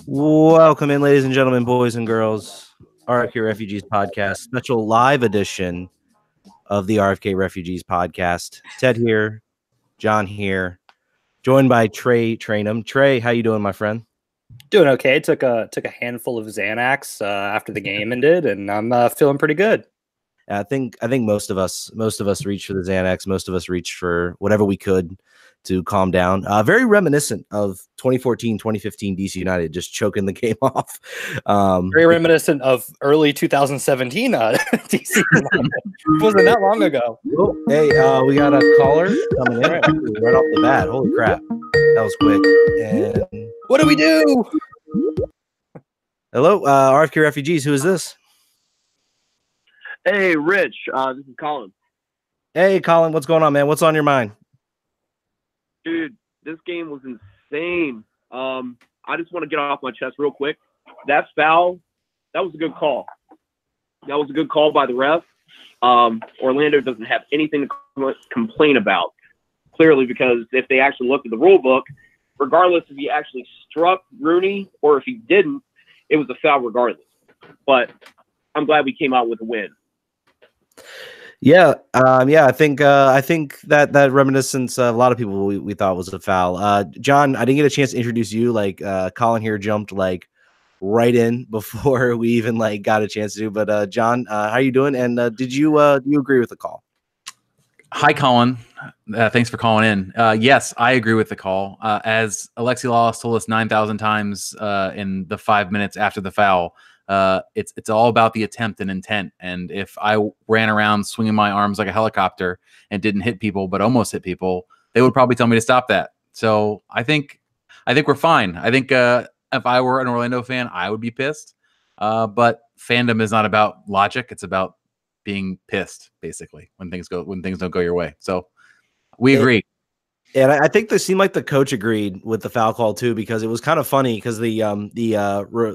Welcome in, ladies and gentlemen, boys and girls. RFK Refugees podcast, special live edition of the RFK Refugees podcast. Ted here, John here, joined by Trey Trainum. Trey, how you doing, my friend? Doing okay. Took a handful of Xanax after the game ended, and I'm feeling pretty good. I think most of us reached for the Xanax. Most of us reached for whatever we could to calm down. Very reminiscent of 2014, 2015 DC United just choking the game off. Very reminiscent of early 2017 DC United. Wasn't that long ago. Oh, hey, we got a caller coming in right off the bat. Holy crap. That was quick. And what do we do? Hello, RFK Refugees. Who is this? Hey, Rich. This is Colin. Hey, Colin. What's going on, man? What's on your mind? Dude, this game was insane. I just want to get off my chest real quick. That foul, that was a good call. That was a good call by the ref. Orlando doesn't have anything to complain about, clearly, because if they actually looked at the rule book, regardless if he actually struck Rooney or if he didn't, it was a foul regardless. But I'm glad we came out with a win. Yeah, I think that reminiscence, a lot of people we thought was a foul. John, I didn't get a chance to introduce you. Colin here jumped right in before we even got a chance to do. But John, how are you doing? And do you agree with the call? Hi, Colin. Thanks for calling in. Yes, I agree with the call. As Alexi Lawless told us 9,000 times in the 5 minutes after the foul, it's all about the attempt and intent. And if I ran around swinging my arms like a helicopter and didn't hit people but almost hit people, they would probably tell me to stop that. So I think we're fine. I think if I were an Orlando fan, I would be pissed. But fandom is not about logic; it's about being pissed, basically, when things don't go your way. So we agree. And I think they seemed like the coach agreed with the foul call too, because it was kind of funny because the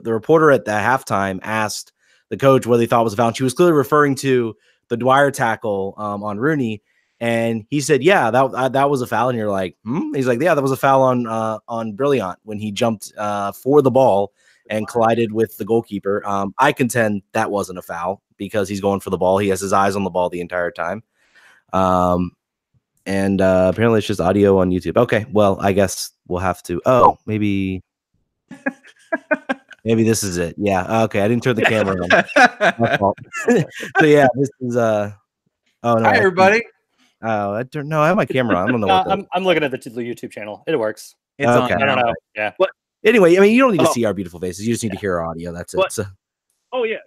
reporter at the halftime asked the coach what he thought was a foul. And she was clearly referring to the Dwyer tackle on Rooney, and he said, "Yeah, that was a foul." And you're like, "Hmm?" He's like, "Yeah, that was a foul on Brilliant when he jumped for the ball and collided with the goalkeeper." I contend that wasn't a foul because he's going for the ball. He has his eyes on the ball the entire time. And apparently it's just audio on YouTube. Okay, well, I guess we'll have to. Oh, maybe this is it. Yeah. Okay, I didn't turn the camera on. So yeah, this is. Oh no. Hi, everybody. I don't know. I have my camera on. I don't know. I'm looking at the YouTube channel. It works. It's okay. I don't know. Yeah. But anyway, I mean, you don't need to see our beautiful faces. You just need to hear our audio. That's it. So. Oh yeah.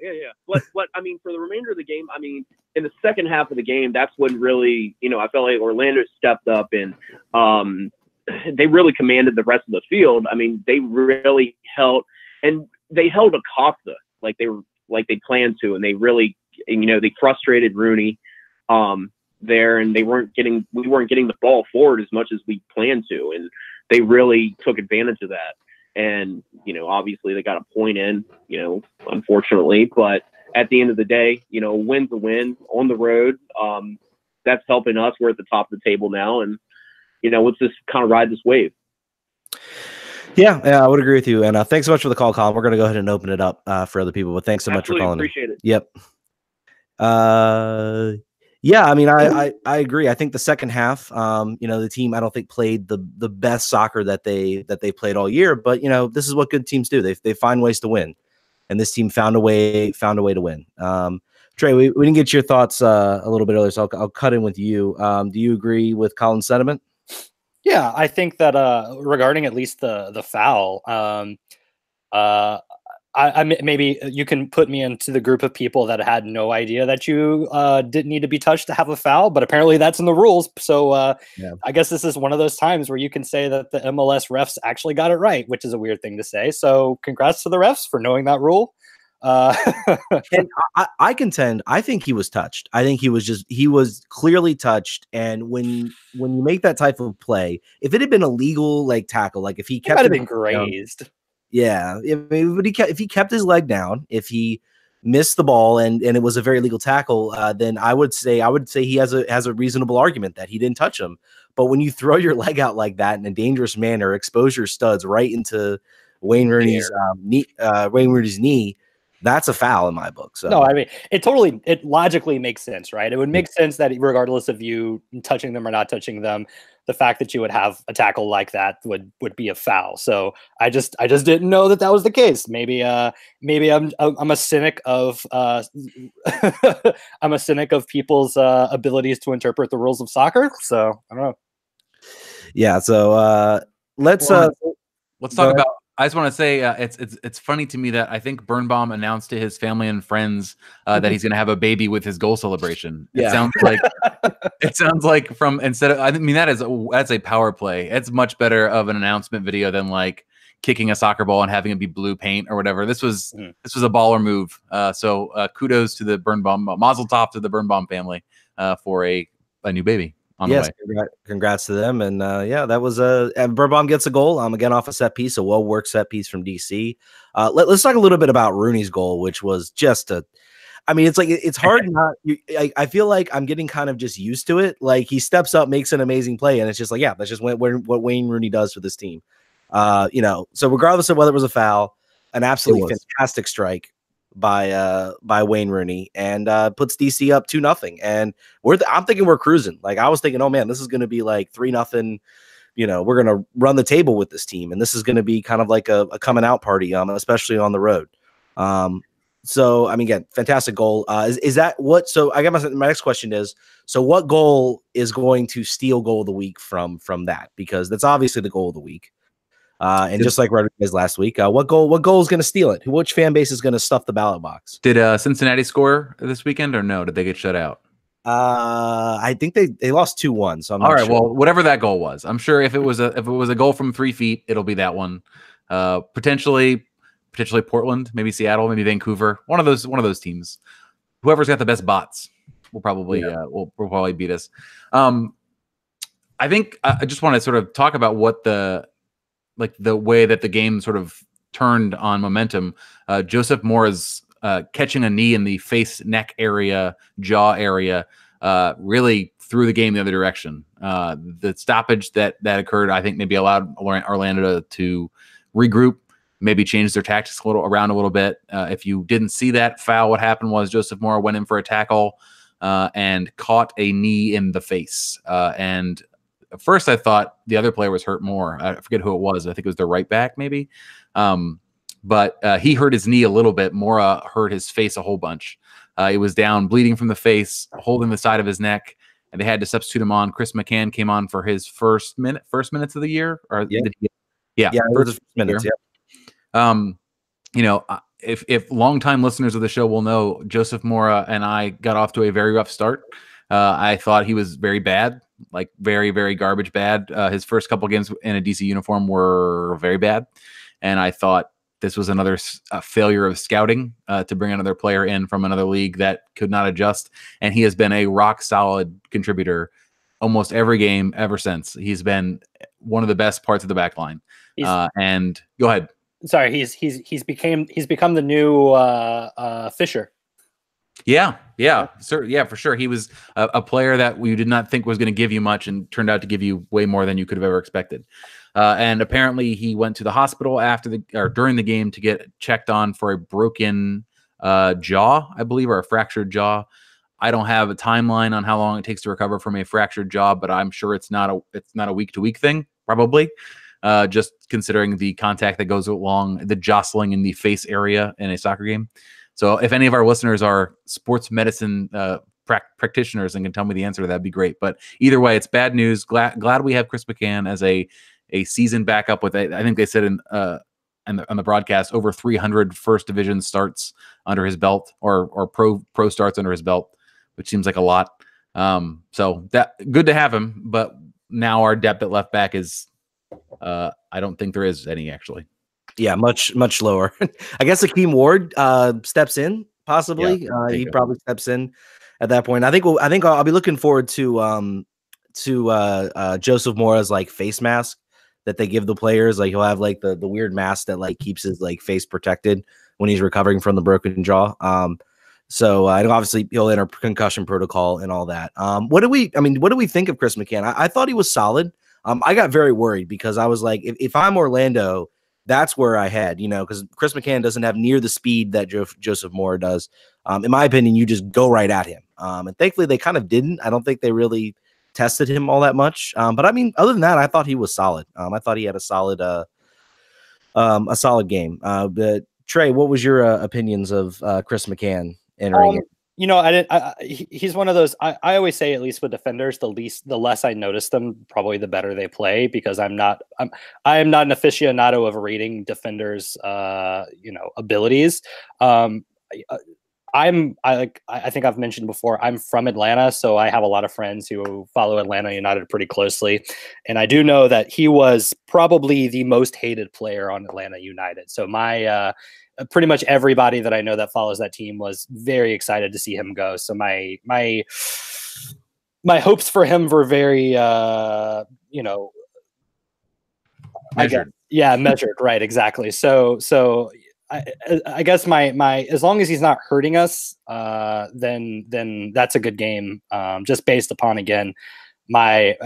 But I mean, for the remainder of the game, I mean, in the second half of the game, that's when really, I felt like Orlando stepped up and they really commanded the rest of the field. I mean, they really held Acosta like they planned to, and they really, they frustrated Rooney there, and we weren't getting the ball forward as much as we planned to, and they really took advantage of that. And, obviously they got a point in, unfortunately, but at the end of the day, win's a win on the road. That's helping us. We're at the top of the table now, and, let's just kind of ride this wave. Yeah, I would agree with you. And thanks so much for the call, Colin. We're going to go ahead and open it up for other people, but thanks so much for calling. Appreciate it. Yep. Yeah, I mean, I agree. I think the second half, the team I don't think played the best soccer that they played all year. But this is what good teams do. They find ways to win, and this team found a way to win. Trey, we didn't get your thoughts a little bit earlier, so I'll cut in with you. Do you agree with Colin's sentiment? Yeah, I think that regarding at least the foul, I maybe you can put me into the group of people that had no idea that you didn't need to be touched to have a foul, but apparently that's in the rules. So yeah. I guess this is one of those times where you can say that the MLS refs actually got it right, which is a weird thing to say. So congrats to the refs for knowing that rule. And I contend, I think he was touched. I think he was clearly touched. And when you make that type of play, if it had been a legal tackle, if he kept it been grazed. Yeah, if he kept his leg down, if he missed the ball and it was a very legal tackle, then I would say he has a reasonable argument that he didn't touch him. But when you throw your leg out like that in a dangerous manner, expose your studs right into Wayne Rooney's knee, that's a foul in my book. So no, I mean, it logically makes sense, right? It would make sense that regardless of you touching them or not touching them, the fact that you would have a tackle like that would be a foul. So I just didn't know that was the case. Maybe I'm a cynic of I'm a cynic of people's abilities to interpret the rules of soccer. So I don't know. Yeah. So let's talk about. I just want to say it's funny to me that I think Birnbaum announced to his family and friends that he's going to have a baby with his goal celebration. It sounds like from instead of, I mean, that's a power play. It's much better of an announcement video than like kicking a soccer ball and having it be blue paint or whatever. This was a baller move. So kudos to the Birnbaum, mazel tov to the Birnbaum family for a new baby. Yes, congrats to them. And yeah, that was and Birnbaum gets a goal again off a set piece, a well-worked set piece from DC. Let's talk a little bit about Rooney's goal, which was just I mean, it's like it's hard not. I feel like I'm getting kind of just used to it. Like he steps up, makes an amazing play, and it's just like, yeah, that's just what Wayne Rooney does for this team. So regardless of whether it was a foul, an absolutely fantastic strike by Wayne Rooney, and puts DC up 2-0. And I'm thinking we're cruising. Like I was thinking, oh man, this is going to be like 3-0. We're going to run the table with this team, and this is going to be kind of like a coming out party, especially on the road. So I mean, again, fantastic goal. Is that what? So I guess my next question is: so what goal is going to steal goal of the week from that? Because that's obviously the goal of the week. And just like Rodriguez last week, what goal is going to steal it? Which fan base is going to stuff the ballot box? Did Cincinnati score this weekend or no? Did they get shut out? I think they lost 2-1. So I'm not sure. Well, whatever that goal was, I'm sure if it was a goal from 3 feet, it'll be that one. Potentially Portland, maybe Seattle, maybe Vancouver. One of those teams. Whoever's got the best bots will probably will probably beat us. I think I just want to sort of talk about what the way that the game sort of turned on momentum. Joseph Mora's catching a knee in the face, neck area, jaw area, really threw the game the other direction. The stoppage that occurred, I think, maybe allowed Orlando to regroup, maybe change their tactics around a little bit. If you didn't see that foul, what happened was Joseph Mora went in for a tackle and caught a knee in the face. And at first, I thought the other player was hurt more. I forget who it was. I think it was the right back, maybe. But he hurt his knee a little bit. Mora hurt his face a whole bunch. He was down, bleeding from the face, holding the side of his neck, and they had to substitute him on. Chris McCann came on for his first minutes of the year. Or first minutes. Yeah. If longtime listeners of the show will know, Joseph Mora and I got off to a very rough start. I thought he was very bad, like very, very garbage bad. His first couple games in a DC uniform were very bad. And I thought this was another failure of scouting to bring another player in from another league that could not adjust. And he has been a rock solid contributor almost every game ever since. He's been one of the best parts of the back line. And go ahead. Sorry, he's become the new Fisher. Yeah, for sure. He was a player that we did not think was going to give you much and turned out to give you way more than you could have ever expected. And apparently he went to the hospital during the game to get checked on for a broken jaw, I believe, or a fractured jaw. I don't have a timeline on how long it takes to recover from a fractured jaw, but I'm sure it's not a week-to-week thing, probably. Just considering the contact that goes along the jostling in the face area in a soccer game. So if any of our listeners are sports medicine practitioners and can tell me the answer, that'd be great. But either way, it's bad news. Glad we have Chris McCann as a seasoned backup with, I think they said on the broadcast, over 300 first division starts under his belt, or pro starts under his belt, which seems like a lot. So that good to have him. But now our depth at left back is, I don't think there is any actually. Yeah, much lower. I guess Akeem Ward steps in possibly. He probably steps in at that point. I think I'll be looking forward to Joseph Mora's like face mask that they give the players. Like he'll have like the weird mask that like keeps his like face protected when he's recovering from the broken jaw. So and obviously he'll enter concussion protocol and all that. What do we think of Chris McCann? I thought he was solid. I got very worried because I was like, if I'm Orlando That's where I had, because Chris McCann doesn't have near the speed that Joseph Moore does. In my opinion, you just go right at him. And thankfully, they kind of didn't. I don't think they really tested him all that much. But I mean, other than that, I thought he was solid. I thought he had a solid game. But Trey, what was your opinions of Chris McCann entering it? He's one of those. I always say, at least with defenders, the less I notice them, probably the better they play, because I am not an aficionado of rating defenders, abilities. I think I've mentioned before, I'm from Atlanta, so I have a lot of friends who follow Atlanta United pretty closely. And I do know that he was probably the most hated player on Atlanta United. So pretty much everybody that I know that follows that team was very excited to see him go. So my hopes for him were very, measured. Measured. Right. Exactly. So I guess my as long as he's not hurting us, then that's a good game. Just based upon, again, my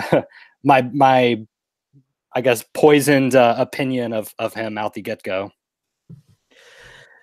I guess poisoned opinion of him out the get-go.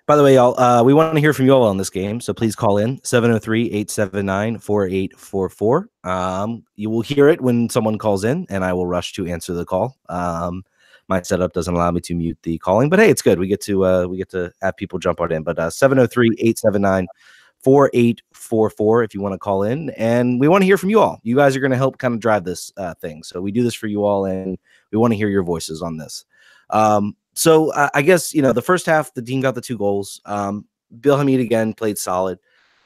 By the way, y'all, we want to hear from you all on this game, so please call in 703-879-4844. You will hear it when someone calls in, and I will rush to answer the call. My setup doesn't allow me to mute the calling, but hey, it's good. We get to have people jump on in. But 703-879-4844 if you want to call in, and we want to hear from you all. You guys are going to help kind of drive this thing, so we do this for you all, and we want to hear your voices on this. So I guess, the first half, the team got the 2 goals. Bill Hamid again played solid.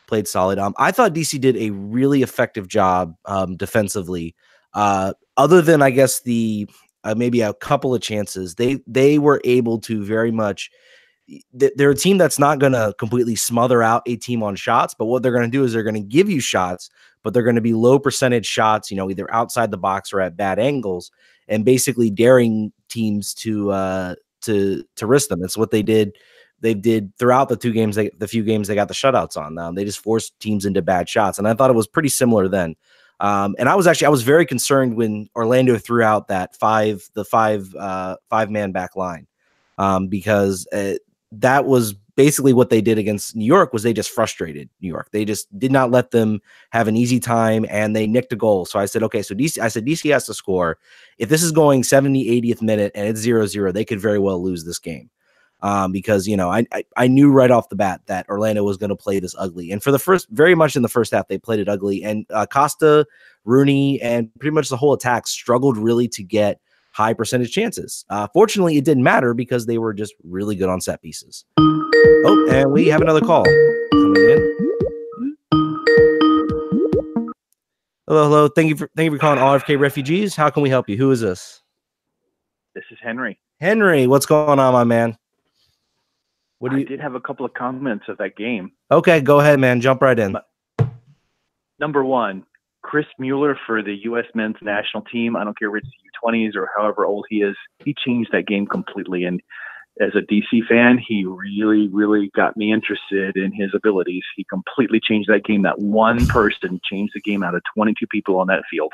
I thought DC did a really effective job defensively. Other than, I guess, the maybe a couple of chances, they were able to very much. They're a team that's not going to completely smother out a team on shots, but what they're going to do is they're going to give you shots, but they're going to be low percentage shots, either outside the box or at bad angles, and basically daring teams to risk them. It's what they did. They did throughout the 2 games, the few games they got the shutouts on. They just forced teams into bad shots, and I thought it was pretty similar then. And I was very concerned when Orlando threw out that five-man back line, because that was basically what they did against New York. Was they just frustrated New York? They just did not let them have an easy time, and they nicked a goal. So I said, okay, so DC has to score. If this is going 70, 80th minute and it's 0-0, they could very well lose this game. Because I knew right off the bat that Orlando was going to play this ugly, and very much in the first half they played it ugly, and Costa, Rooney, and pretty much the whole attack struggled really to get high percentage chances. Fortunately, it didn't matter because they were just really good on set pieces. Oh, and we have another call coming in. Hello. Thank you for calling RFK Refugees. How can we help you? Who is this? This is Henry. Henry, what's going on, my man? I did have a couple of comments of that game. Okay, go ahead, man. Jump right in. Number one, Chris Mueller for the U.S. men's national team. I don't care if it's U20s or however old he is. He changed that game completely. And as a DC fan, he really, really got me interested in his abilities. He completely changed that game. That one person changed the game out of 22 people on that field.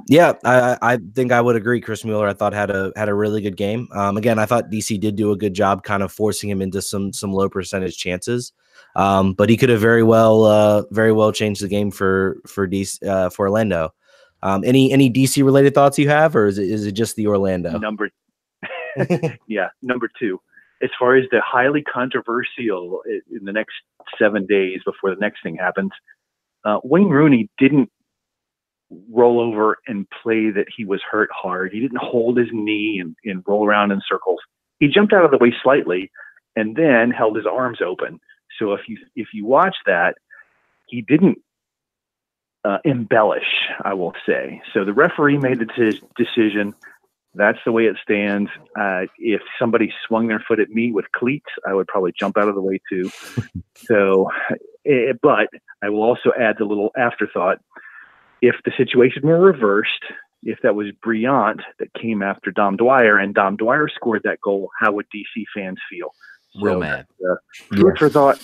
Yeah, I think I would agree. Chris Mueller, I thought had a really good game. Again, I thought DC did do a good job, kind of forcing him into some low percentage chances. But he could have very well changed the game for DC, for Orlando. Any DC related thoughts you have, or is it just the Orlando? Number 2. As far as the highly controversial in the next 7 days before the next thing happens, Wayne Rooney didn't roll over and play that he was hurt hard. He didn't hold his knee and roll around in circles. He jumped out of the way slightly and then held his arms open. So if you watch that, he didn't embellish, I will say. So the referee made the decision. That's the way it stands. If somebody swung their foot at me with cleats, I would probably jump out of the way too. So, but I will also add the little afterthought. If the situation were reversed, if that was Brillant that came after Dom Dwyer and Dom Dwyer scored that goal, how would DC fans feel? Real mad. Food for thought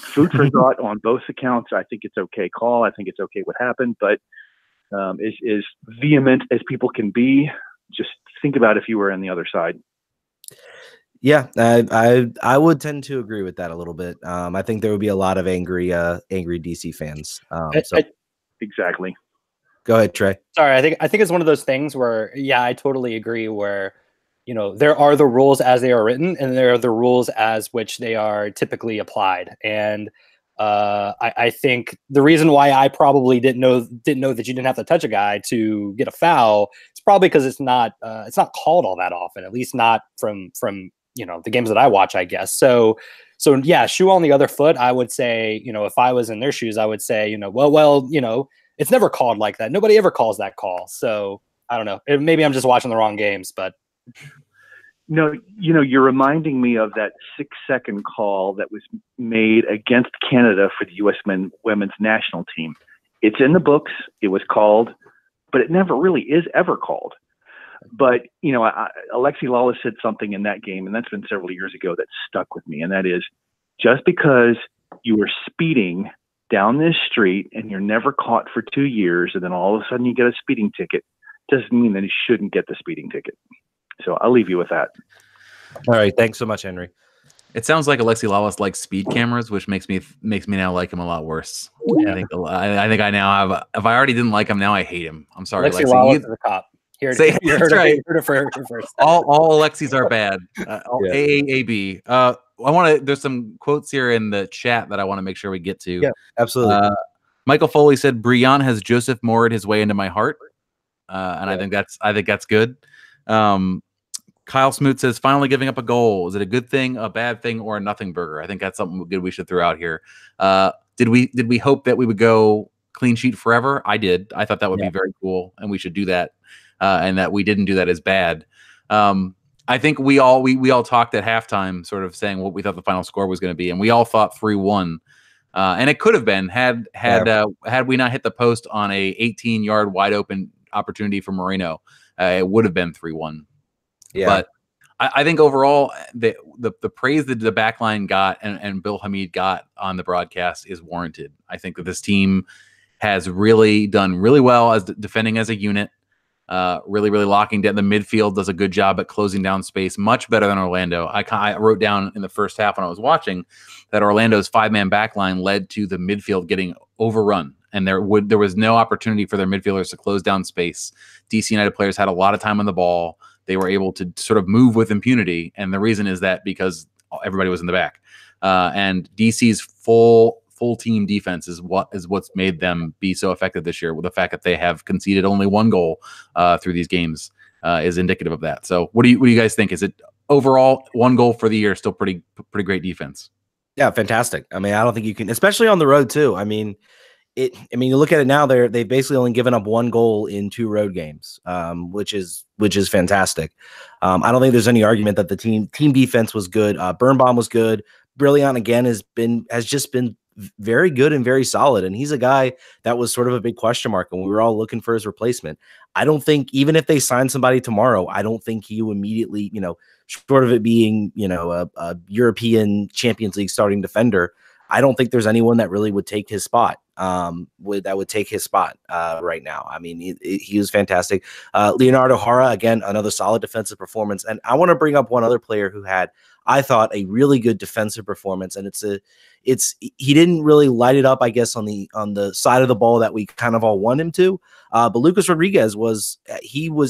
on both accounts. I think it's okay call. I think it's okay what happened, but as vehement as people can be, just think about if you were on the other side. Yeah, I would tend to agree with that a little bit. I think there would be a lot of angry DC fans. So exactly. Go ahead, Trey. Sorry, I think it's one of those things where, yeah, I totally agree. Where, you know, there are the rules as they are written, and there are the rules as which they are typically applied. And I think the reason why I probably didn't know that you didn't have to touch a guy to get a foul, it's probably because it's not called all that often, at least not from the games that I watch, I guess. So yeah, shoe on the other foot. I would say, if I was in their shoes, I would say, well, it's never called like that. Nobody ever calls that call. So I don't know. Maybe I'm just watching the wrong games, but. No, you're reminding me of that 6-second call that was made against Canada for the U.S. women's national team. It's in the books. It was called, but it never really is ever called. But, Alexi Lawless said something in that game, and that's been several years ago, that stuck with me. And that is, just because you were speeding down this street and you're never caught for 2 years, and then all of a sudden you get a speeding ticket, doesn't mean that you shouldn't get the speeding ticket. So I'll leave you with that. All right. Thanks so much, Henry. It sounds like Alexi Lawless likes speed cameras, which makes me now like him a lot worse. Yeah. I think I now have. If I already didn't like him, now I hate him. I'm sorry, Alexi Lawless is a cop. You heard it first. All Alexis are bad. AAAB. There's some quotes here in the chat that I want to make sure we get to. Yeah, absolutely. Michael Foley said, Brian has Joseph Moored his way into my heart. And I think that's good. Kyle Smoot says, finally giving up a goal. Is it a good thing, a bad thing, or a nothing burger? I think that's something good we should throw out here. Did we hope that we would go clean sheet forever? I did. I thought that would be very cool, and we should do that. And that we didn't do that is bad. I think we all talked at halftime, sort of saying what we thought the final score was going to be, and we all thought 3-1. And it could have been had we not hit the post on a 18-yard wide open opportunity for Moreno, it would have been 3-1. Yeah. But I think overall the praise that the back line got and Bill Hamid got on the broadcast is warranted. I think that this team has really done really well as defending as a unit. Really locking down the midfield, does a good job at closing down space, much better than Orlando. I wrote down in the first half when I was watching that Orlando's 5-man back line led to the midfield getting overrun, and there was no opportunity for their midfielders to close down space. DC United players had a lot of time on the ball. They were able to sort of move with impunity, and the reason is that because everybody was in the back, and DC's full team defense is what's made them be so effective this year. With the fact that they have conceded only 1 goal through these games is indicative of that. So what do you guys think? Is it overall 1 goal for the year still pretty great defense? Yeah, fantastic. I mean, I don't think you can, especially on the road too. I mean, you look at it now, they've basically only given up 1 goal in 2 road games, which is fantastic. I don't think there's any argument that the team defense was good. Birnbaum was good. Brilliant again has just been very good and very solid. And he's a guy that was sort of a big question mark, and we were all looking for his replacement. I don't think, even if they sign somebody tomorrow, I don't think he immediately, short of it being, a European Champions League starting defender, I don't think there's anyone that really would take his spot. Would take his spot right now. I mean, he was fantastic. Leonardo Jara, again, another solid defensive performance. And I want to bring up one other player who had, I thought, a really good defensive performance. And he didn't really light it up, I guess, on the side of the ball that we kind of all want him to. But Lucas Rodriguez was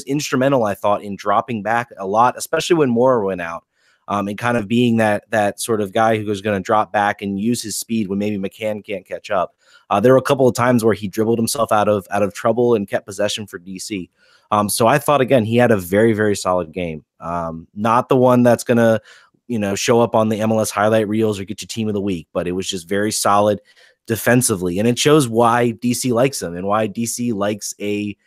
instrumental, I thought, in dropping back a lot, especially when Mora went out. And kind of being that sort of guy who was going to drop back and use his speed when maybe McCann can't catch up. There were a couple of times where he dribbled himself out of trouble and kept possession for DC. So I thought, again, he had a very, very solid game. Not the one that's going to, show up on the MLS highlight reels or get you team of the week, but it was just very solid defensively. And it shows why DC likes him and why DC likes a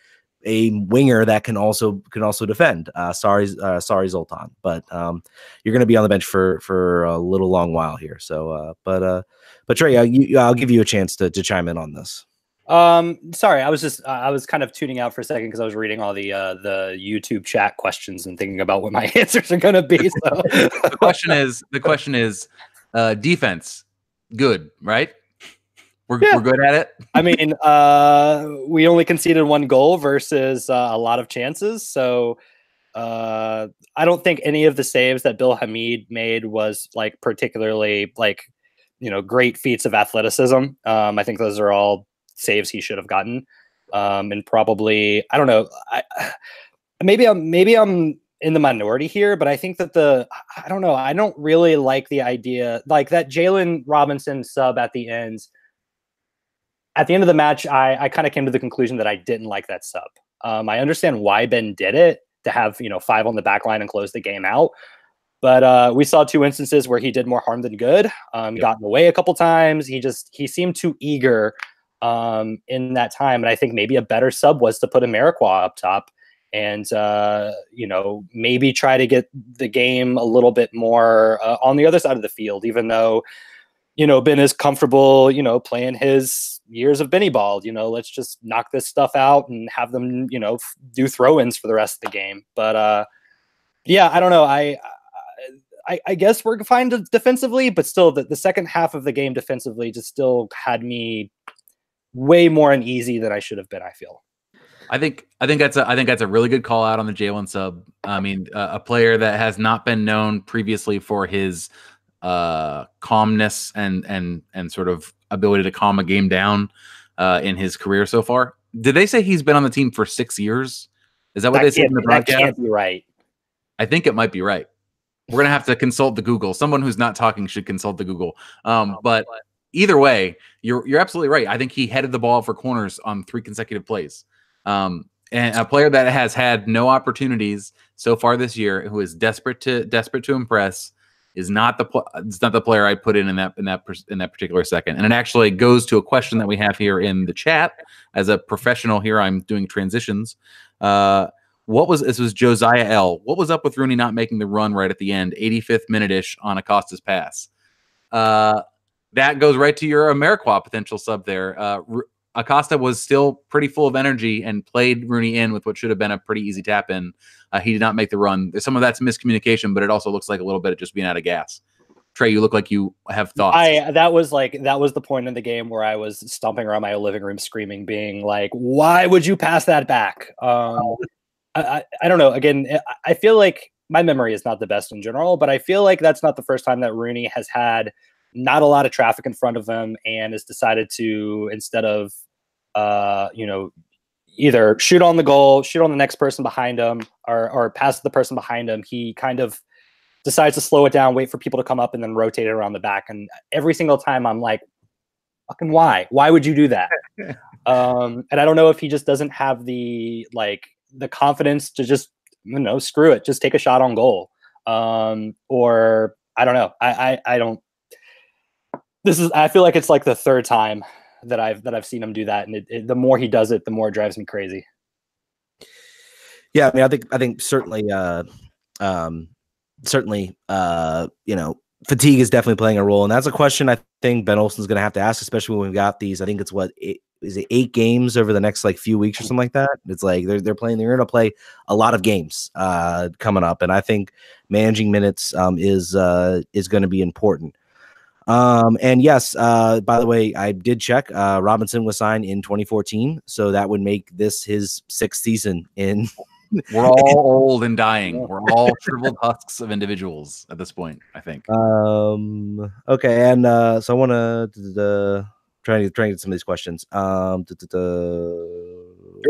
winger that can also defend. Sorry, Zoltan, but you're going to be on the bench for a little long while here. So, but Trey, I'll give you a chance to chime in on this. Sorry, I was kind of tuning out for a second because I was reading all the YouTube chat questions and thinking about what my answers are going to be. So the question is, defense, good, right? We're good at it. I mean, we only conceded 1 goal versus a lot of chances. So, I don't think any of the saves that Bill Hamid made was like particularly like, great feats of athleticism. I think those are all saves he should have gotten. And probably, I don't know. Maybe I'm in the minority here, but I think that I don't know. I don't really like the idea, like that Jalen Robinson sub at the end. At the end of the match, I kind of came to the conclusion that I didn't like that sub. I understand why Ben did it, to have 5 on the back line and close the game out. But we saw 2 instances where he did more harm than good. Got in the way a couple times. He seemed too eager in that time. And I think maybe a better sub was to put Amarikwa up top and, maybe try to get the game a little bit more on the other side of the field, even though, Ben is comfortable, playing his years of Benny ball. Let's just knock this stuff out and have them, do throw-ins for the rest of the game. But yeah, I don't know. I guess we're fine defensively, but still the second half of the game defensively just still had me way more uneasy than I should have been, I feel. I think that's a really good call out on the Jalen sub. I mean, a player that has not been known previously for his calmness and sort of ability to calm a game down in his career so far. Did they say he's been on the team for 6 years? Is that what they said in the broadcast? That can't be right. I think it might be right. We're going to have to consult the Google. Someone who's not talking should consult the Google. But either way, you're absolutely right. I think he headed the ball for corners on 3 consecutive plays. And a player that has had no opportunities so far this year, who is desperate to impress, is not the player I put in that particular second. And it actually goes to a question that we have here in the chat. As a professional here, I'm doing transitions. This was Josiah L. What was up with Rooney not making the run right at the end, 85th minute-ish on Acosta's pass? That goes right to your Amarikwa potential sub there. Acosta was still pretty full of energy and played Rooney in with what should have been a pretty easy tap in. He did not make the run. Some of that's miscommunication, but it also looks like a little bit of just being out of gas. Trey, you look like you have thoughts. That was the point in the game where I was stomping around my living room screaming, being like, why would you pass that back? I don't know. Again, I feel like my memory is not the best in general, but I feel like that's not the first time that Rooney has had not a lot of traffic in front of him and has decided to, instead of, either shoot on the goal, shoot on the next person behind him, or pass to the person behind him, he kind of decides to slow it down, wait for people to come up, and then rotate it around the back. And every single time I'm like, fucking why? Why would you do that? And I don't know if he just doesn't have the confidence to just, screw it, just take a shot on goal. Or I don't know. I don't. I feel like it's like the third time that I've seen him do that, and the more he does it, the more it drives me crazy. Yeah, I mean, I think certainly, fatigue is definitely playing a role, and that's a question I think Ben Olsen's going to have to ask, especially when we've got these. I think it's 8 games over the next few weeks or something like that. It's like they're going to play a lot of games coming up, and I think managing minutes is going to be important. And yes, by the way, I did check. Robinson was signed in 2014, so that would make this his 6th season in. We're all old and dying. We're all shriveled husks of individuals at this point, I think. Okay, and so I want to try to get some of these questions. You're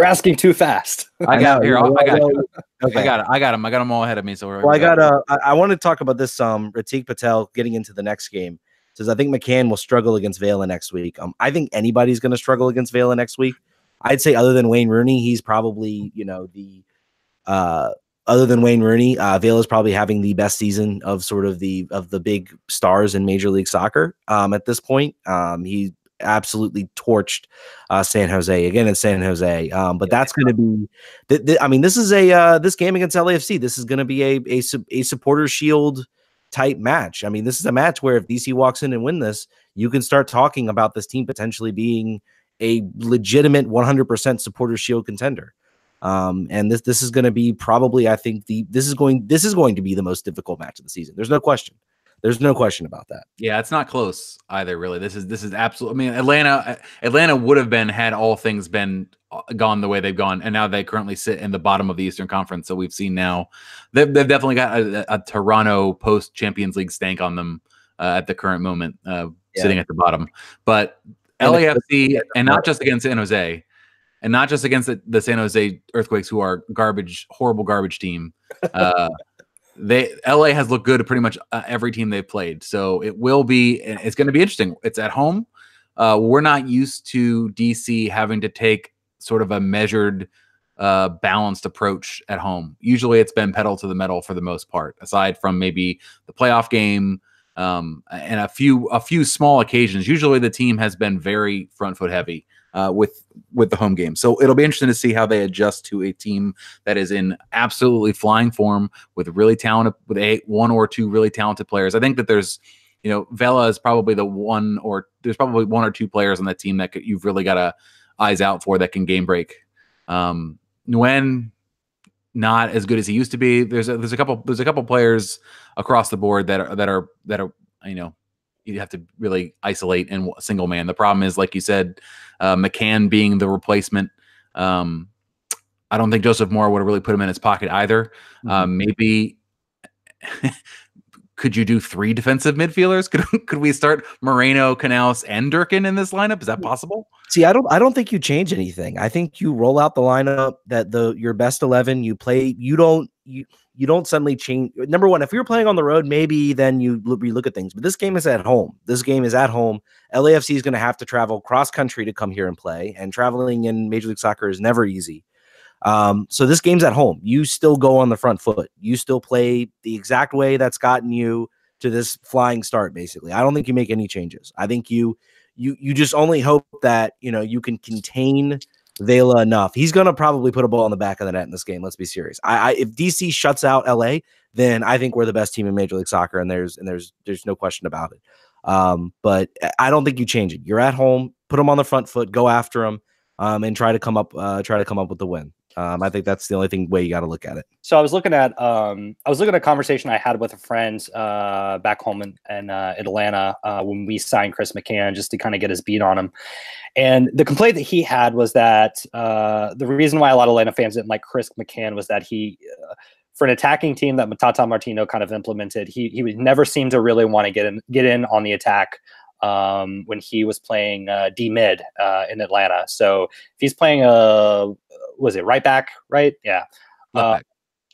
asking too fast. I got here. I got you. Okay. I got them. I got them all ahead of me. So I want to talk about this. Ratik Patel getting into the next game says, I think McCann will struggle against Vela next week. I think anybody's going to struggle against Vela next week. I'd say other than Wayne Rooney, he's probably other than Wayne Rooney, Vela's probably having the best season of sort of the big stars in Major League Soccer at this point. He absolutely torched San Jose again in San Jose. But that's going to be, this is this game against LAFC. This is going to be a supporter shield type match. I mean, this is a match where if DC walks in and win this, you can start talking about this team potentially being a legitimate 100% supporter shield contender. And this is going to be probably, I think this is going to be the most difficult match of the season. There's no question. There's no question about that. Yeah, it's not close either, really. This is absolutely. I mean, Atlanta would have been, had all things been gone the way they've gone, and now they currently sit in the bottom of the Eastern Conference. So we've seen now they've definitely got a Toronto post Champions League stank on them at the current moment, sitting at the bottom. But LAFC, and not just against San Jose, and not just against the San Jose Earthquakes, who are horrible garbage team. LA has looked good to pretty much every team they've played. So it's going to be interesting. It's at home. We're not used to DC having to take sort of a measured, balanced approach at home. Usually it's been pedal to the metal for the most part, aside from maybe the playoff game and a few small occasions. Usually the team has been very front foot heavy with the home game. So it'll be interesting to see how they adjust to a team that is in absolutely flying form with really talented, with one or two really talented players. I think that there's, Vela is probably there's probably one or two players on that team that you've really got to eyes out for that can game break. Nguyen, not as good as he used to be. There's a couple players across the board that are you have to really isolate in a single man. The problem is, like you said, McCann being the replacement. I don't think Joseph Moore would have really put him in his pocket either. Maybe. Could you do 3 defensive midfielders? Could we start Moreno, Canales, and Durkin in this lineup? Is that possible? See, I don't think you change anything. I think you roll out the lineup that your best 11 you play. You don't suddenly change. Number one, if you're playing on the road, maybe then you relook at things. But this game is at home. LAFC is going to have to travel cross country to come here and play. And traveling in Major League Soccer is never easy. So this game's at home. You still go on the front foot. You still play the exact way that's gotten you to this flying start, basically. I don't think you make any changes. I think you just only hope that, you can contain Vela enough. He's going to probably put a ball in the back of the net in this game. Let's be serious. If DC shuts out LA, then I think we're the best team in Major League Soccer, and there's no question about it. But I don't think you change it. You're at home, put them on the front foot, go after them, and try to come up with the win. I think that's the only way you got to look at it. So I was looking at a conversation I had with a friend back home in Atlanta when we signed Chris McCann, just to kind of get his beat on him. And the complaint that he had was that the reason why a lot of Atlanta fans didn't like Chris McCann was that he, for an attacking team that Tata Martino kind of implemented, he would never seem to really want to get in on the attack when he was playing D mid in Atlanta. So if he's playing was it right back? Right? Yeah. Left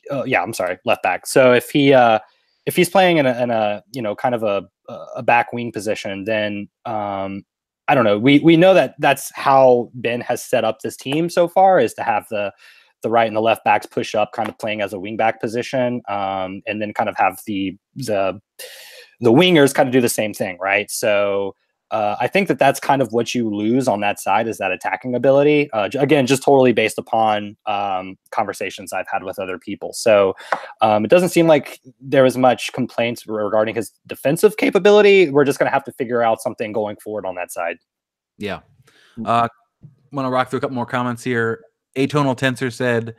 back. Yeah. I'm sorry, left back. So if he's playing in a kind of a back wing position, then I don't know. We know that that's how Ben has set up this team so far, is to have the right and the left backs push up, kind of playing as a wing back position, and then kind of have the wingers kind of do the same thing, right? So I think that's kind of what you lose on that side, is that attacking ability. Again, just totally based upon conversations I've had with other people. So it doesn't seem like there was much complaints regarding his defensive capability. We're just going to have to figure out something going forward on that side. Yeah. Want to rock through a couple more comments here. Atonal Tensor said,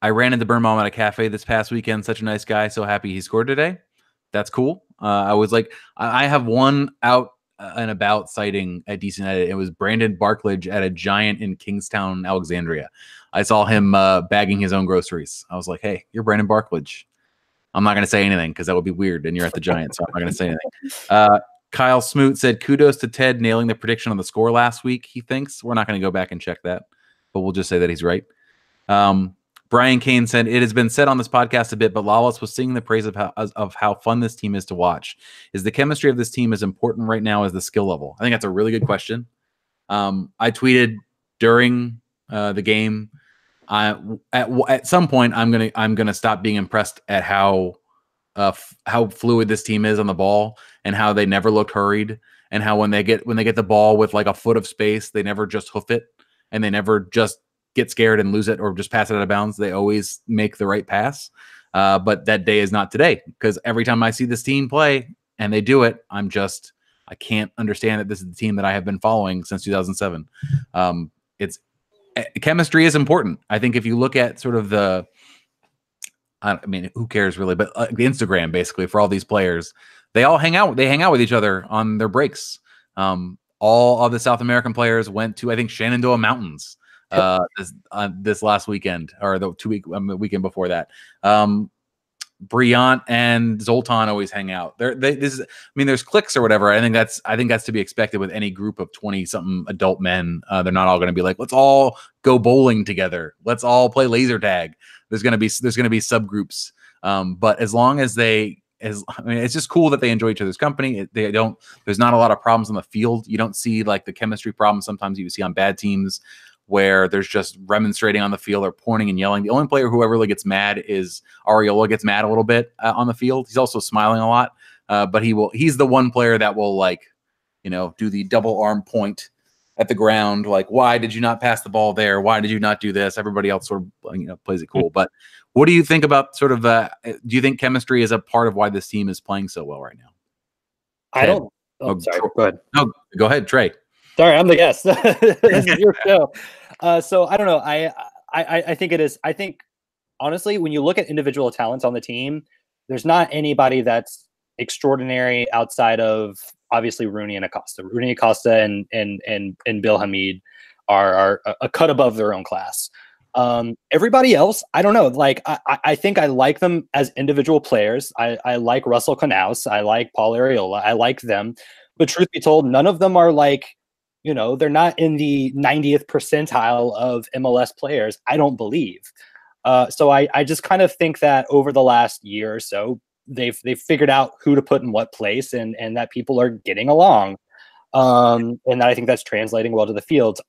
I ran into Birnbaum at a cafe this past weekend. Such a nice guy. So happy he scored today. That's cool. I was like, I have one out and about sighting at DC United. It was Brandon Barklage at a Giant in Kingstown, Alexandria. I saw him bagging his own groceries. I was like, hey, you're Brandon Barklage. I'm not going to say anything because that would be weird, and you're at the Giants, so I'm not going to say anything. Kyle Smoot said, kudos to Ted nailing the prediction on the score last week, he thinks. We're not going to go back and check that, but we'll just say that he's right. Brian Kane said, it has been said on this podcast a bit, but Lawless was singing the praise of how fun this team is to watch. Is the chemistry of this team as important right now as the skill level? I think that's a really good question. I tweeted during the game, at some point, I'm gonna stop being impressed at how fluid this team is on the ball, and how they never looked hurried, and how when they get the ball with like a foot of space, they never just hoof it, and they never just get scared and lose it or just pass it out of bounds. They always make the right pass. But that day is not today, because every time I see this team play and they do it, I can't understand that this is the team that I have been following since 2007. Chemistry is important. I think if you look at sort of who cares really, but the Instagram basically for all these players, they all hang out. They hang out with each other on their breaks. All of the South American players went to, I think, Shenandoah Mountains this last weekend, or the weekend before that. Briant and Zoltan always hang out. There's cliques or whatever. I think that's to be expected with any group of 20-something adult men. They're not all going to be like, let's all go bowling together. Let's all play laser tag. There's going to be subgroups. But as long as it's just cool that they enjoy each other's company. There's not a lot of problems on the field. You don't see like the chemistry problems sometimes you see on bad teams, where there's just remonstrating on the field or pointing and yelling. The only player who ever really gets mad is Ariola. Gets mad a little bit on the field. He's also smiling a lot, but he's the one player that will do the double arm point at the ground. Like, why did you not pass the ball there? Why did you not do this? Everybody else sort of plays it cool. But what do you think about sort of do you think chemistry is a part of why this team is playing so well right now? I don't. Oh, sorry. Go ahead. No, go ahead, Trey. Sorry, I'm the guest. This is your show. So I don't know. I think it is. I think honestly, when you look at individual talents on the team, there's not anybody that's extraordinary outside of obviously Rooney and Acosta. Rooney, Acosta, and Bill Hamid are a cut above their own class. Everybody else, I don't know. Like I think I like them as individual players. I like Russell Canouse. I like Paul Ariola. I like them. But truth be told, none of them are like, they're not in the 90th percentile of MLS players, I don't believe. So I just kind of think that over the last year or so, they've figured out who to put in what place, and that people are getting along. And I think that's translating well to the field.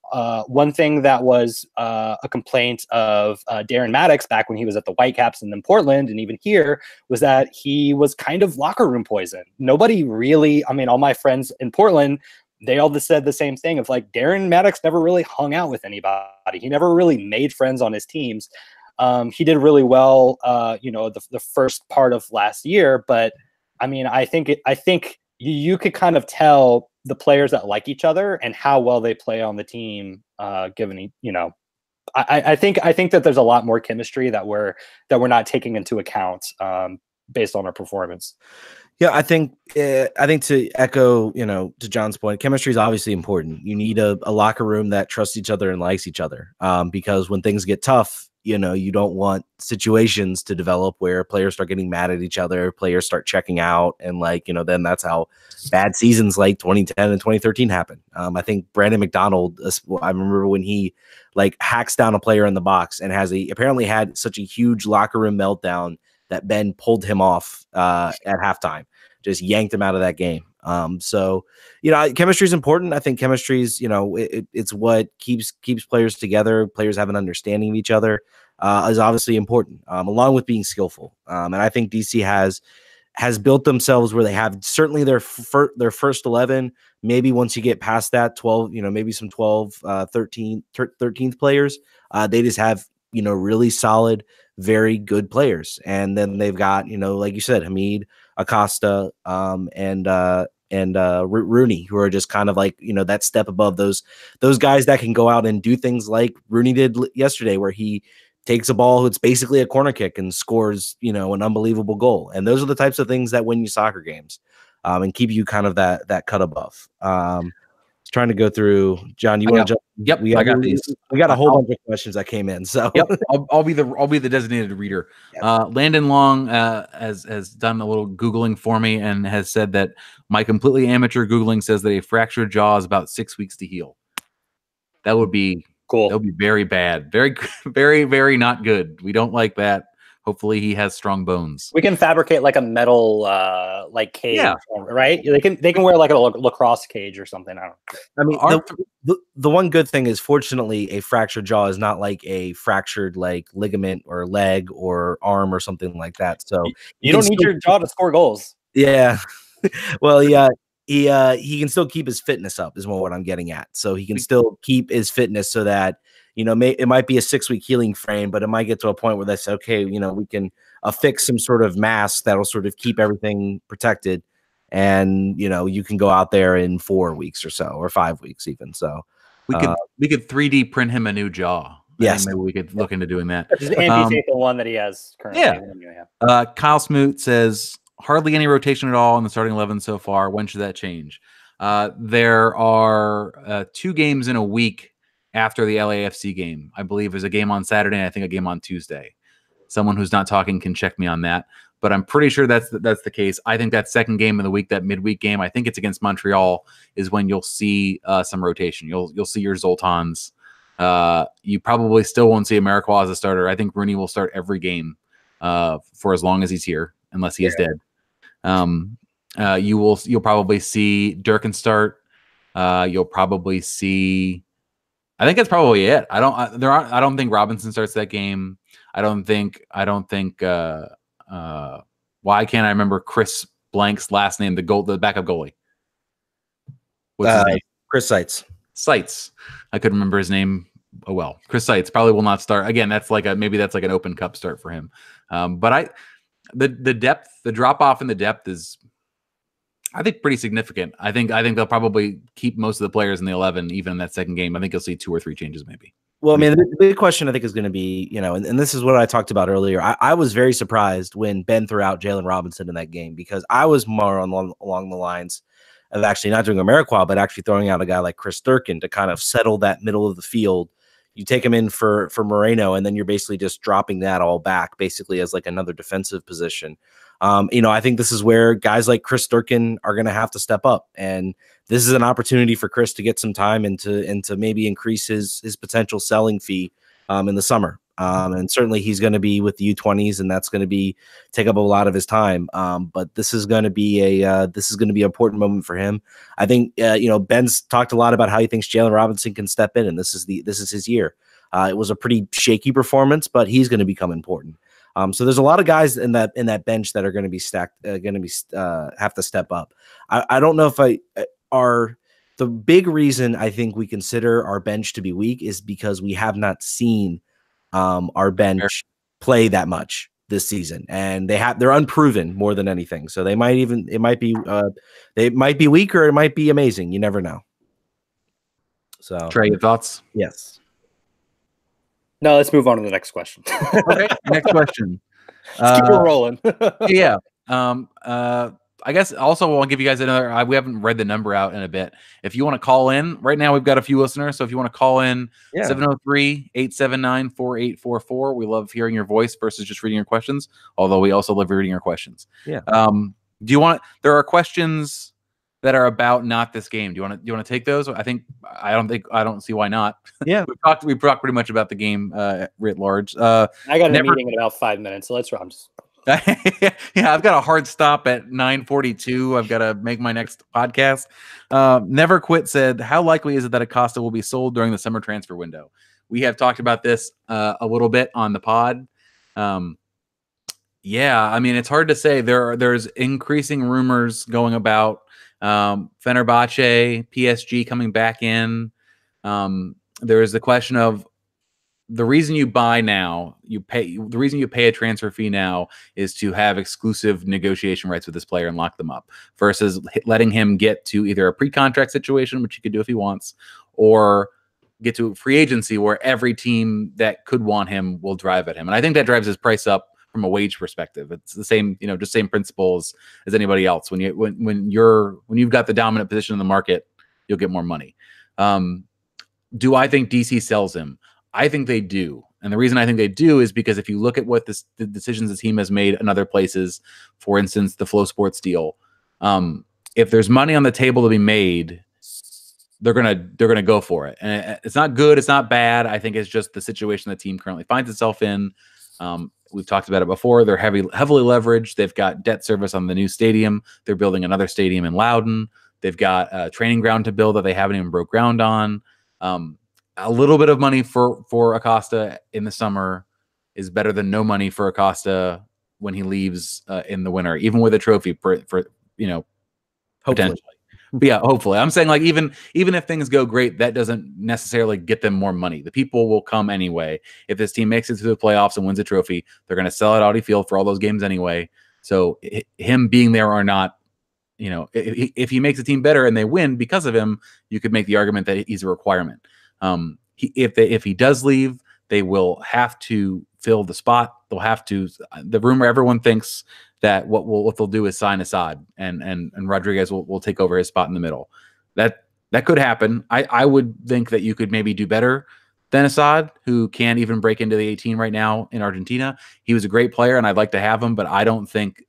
One thing that was a complaint of Darren Maddox back when he was at the Whitecaps and then Portland and even here was that he was kind of locker room poison. Nobody really, all my friends in Portland, they all just said the same thing of like, Darren Maddox never really hung out with anybody. He never really made friends on his teams. He did really well, the first part of last year. But I think you could kind of tell the players that like each other and how well they play on the team. I think that there's a lot more chemistry that we're not taking into account based on our performance. Yeah, I think to echo, to John's point, chemistry is obviously important. You need a locker room that trusts each other and likes each other, because when things get tough, you don't want situations to develop where players start getting mad at each other, players start checking out, and then that's how bad seasons like 2010 and 2013 happen. I think Brandon McDonald, I remember when he hacks down a player in the box and apparently had such a huge locker room meltdown that Ben pulled him off at halftime, just yanked him out of that game. So chemistry is important. I think chemistry is, it's what keeps players together. Players have an understanding of each other is obviously important, along with being skillful. And I think DC has built themselves where they have certainly their first 11. Maybe once you get past that 12, maybe some 12, 13th players, they just have, really solid, very good players. And then they've got, like you said, Hamid, Acosta, and Rooney, who are just kind of like, that step above those guys that can go out and do things like Rooney did yesterday, where he takes a ball that's basically a corner kick and scores, an unbelievable goal. And those are the types of things that win you soccer games, and keep you kind of that cut above. Trying to go through, John, you want to jump? Yep, I got these. We got a whole bunch of questions that came in. So yep, I'll be the designated reader. Yep. Landon Long has done a little Googling for me and has said that my completely amateur Googling says that a fractured jaw is about 6 weeks to heal. That would be cool. That would be very bad. Very, very, very not good. We don't like that. Hopefully he has strong bones. We can fabricate like a metal cage, right? They can wear like a lacrosse cage or something. The one good thing is, fortunately, a fractured jaw is not like a fractured ligament or leg or arm or something like that. So you don't need your jaw to score goals. Yeah. Well, yeah. He can still keep his fitness up is more what I'm getting at. So he can still keep his fitness so that, it might be a 6-week healing frame, but it might get to a point where they say, okay, we can affix some sort of mask that'll sort of keep everything protected. And, you can go out there in 4 weeks or so, or 5 weeks even. So we could 3D print him a new jaw. Yes. Maybe we could look into doing that. Just amputate the one that he has currently. Yeah. Kyle Smoot says, hardly any rotation at all in the starting 11 so far. When should that change? There are 2 games in a week, after the LAFC game. I believe there's a game on Saturday and I think a game on Tuesday. Someone who's not talking can check me on that, but I'm pretty sure that's the case. I think that second game of the week, that midweek game, I think it's against Montreal, is when you'll see some rotation. You'll see your Zoltans. You probably still won't see Americois as a starter. I think Rooney will start every game for as long as he's here, unless he is dead. You'll probably see Durkin start. You'll probably see. I think that's probably it. I don't think Robinson starts that game. I don't think. Why can't I remember Chris Blank's last name? The backup goalie. What's his name? Chris Seitz. I couldn't remember his name. Oh well, Chris Seitz probably will not start again. That's like maybe that's like an Open Cup start for him. But the depth, the drop off in the depth is, I think, pretty significant. I think they'll probably keep most of the players in the 11, even in that second game. I think you'll see 2 or 3 changes maybe. Well, I mean, the big question I think is going to be, and this is what I talked about earlier. I was very surprised when Ben threw out Jalen Robinson in that game, because I was more along the lines of actually not doing Americois, but actually throwing out a guy like Chris Durkin to kind of settle that middle of the field. You take him in for Moreno, and then you're basically just dropping that all back basically as like another defensive position. I think this is where guys like Chris Durkin are going to have to step up, and this is an opportunity for Chris to get some time and to maybe increase his potential selling fee in the summer. And certainly he's going to be with the U20s, and that's going to take up a lot of his time. But this is going to be an important moment for him. I think Ben's talked a lot about how he thinks Jalen Robinson can step in, and this is his year. It was a pretty shaky performance, but he's going to become important. So there's a lot of guys in that bench that are going to be stacked, have to step up. I don't know if the big reason I think we consider our bench to be weak is because we have not seen our bench play that much this season, and they're unproven more than anything. So they might be weak, or it might be amazing. You never know. So Trey, your thoughts? Yes. No, let's move on to the next question. Okay, next question. Let's keep it rolling. Yeah. I guess also I'll give you guys another. We haven't read the number out in a bit. If you want to call in, right now we've got a few listeners. So if you want to call in, 703-879-4844. We love hearing your voice versus just reading your questions. Although we also love reading your questions. Yeah. Do you want? There are questions that are about not this game. Do you want to take those? I don't see why not. Yeah. we talked pretty much about the game writ large. I got a meeting in about 5 minutes, so let's run. Yeah, I've got a hard stop at 9:42. I've got to make my next podcast. Never Quit said, how likely is it that Acosta will be sold during the summer transfer window? We have talked about this a little bit on the pod. Yeah, I mean, it's hard to say. There's increasing rumors going about Fenerbahce, PSG coming back in. There is the question of the reason you buy now, the reason you pay a transfer fee now is to have exclusive negotiation rights with this player and lock them up, versus letting him get to either a pre-contract situation, which he could do if he wants, or get to free agency where every team that could want him will drive at him. And I think that drives his price up from a wage perspective. It's the same, just same principles as anybody else. When you've got the dominant position in the market, you'll get more money. Do I think DC sells him? I think they do. And the reason I think they do is because if you look at what the decisions the team has made in other places, for instance, the Flow Sports deal, if there's money on the table to be made, they're gonna go for it. And it's not good, it's not bad. I think it's just the situation the team currently finds itself in. We've talked about it before. They're heavily leveraged. They've got debt service on the new stadium. They're building another stadium in Loudoun. They've got a training ground to build that they haven't even broke ground on. A little bit of money for Acosta in the summer is better than no money for Acosta when he leaves in the winter, even with a trophy for potentially. But yeah, hopefully. I'm saying, like, even if things go great, that doesn't necessarily get them more money. The people will come anyway. If this team makes it to the playoffs and wins a trophy, they're going to sell at Audi Field for all those games anyway. So him being there or not, if he makes the team better and they win because of him, you could make the argument that he's a requirement. If he does leave, they will have to fill the spot. They'll have to. The rumor, everyone thinks that what they'll do is sign Assad, and Rodriguez will take over his spot in the middle. That That could happen. I would think that you could maybe do better than Assad, who can't even break into the 18 right now in Argentina. He was a great player, and I'd like to have him, but I don't think